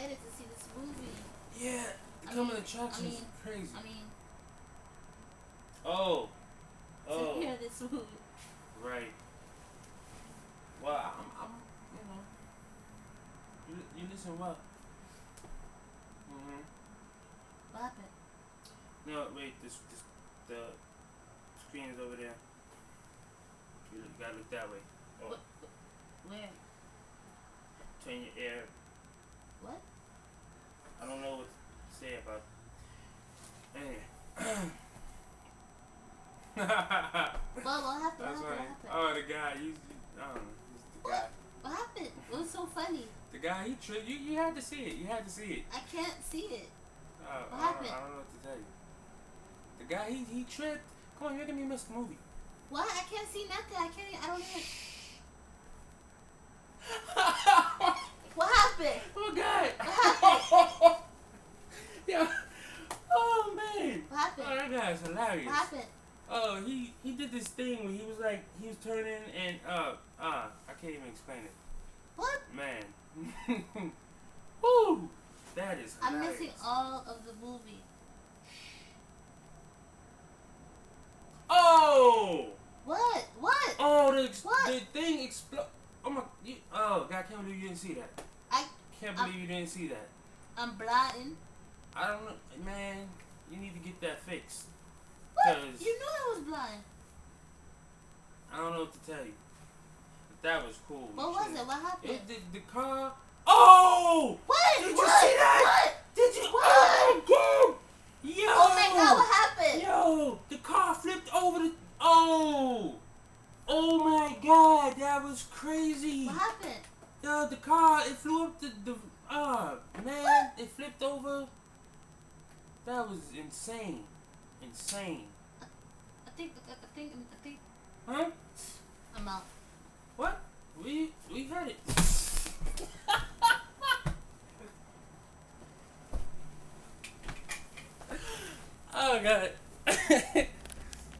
excited to see this movie. Yeah, the coming attractions is crazy. I mean, Oh, to hear this movie. right. Well, I'm, you know, you listen well. Mhm. What happened? No, wait, the screen is over there. You gotta look that way. Oh, Where? turn your ear. What? I don't know what to say about. Anyway. Well, what happened? That's What right. happened? Oh, the guy. I don't know. He's the guy. What happened? What was so funny? The guy, he tripped. You had to see it. You had to see it. I can't see it. What I happened? I don't know what to tell you. The guy, he tripped. Come on, you're gonna miss the movie. What? I can't see nothing. I can't. I don't even. What happened? Oh God! What happened? Yeah. Oh man! What happened? Oh, that guy's hilarious. What happened? Oh, he did this thing where he was like, he was turning and I can't even explain it. What? Man. Woo! That is hilarious. I'm missing all of the movie. Oh! What? What? Oh, What? the thing explode. Oh my! Oh God! I can't believe you didn't see that. Can't believe you didn't see that. I'm blind. I don't know, man. You need to get that fixed. What? 'Cause You knew I was blind. I don't know what to tell you. But that was cool. What was it? What happened? The car. Oh! What? Did you What? see that? What? Did you? What? Oh my God! Yo! Oh my God! What happened? Yo! The car flipped over the. Oh! Oh my God! That was crazy. What happened? Yo, the car, it flew up the man, What? it flipped over. That was insane. Insane. I think. Huh? I'm out. What? We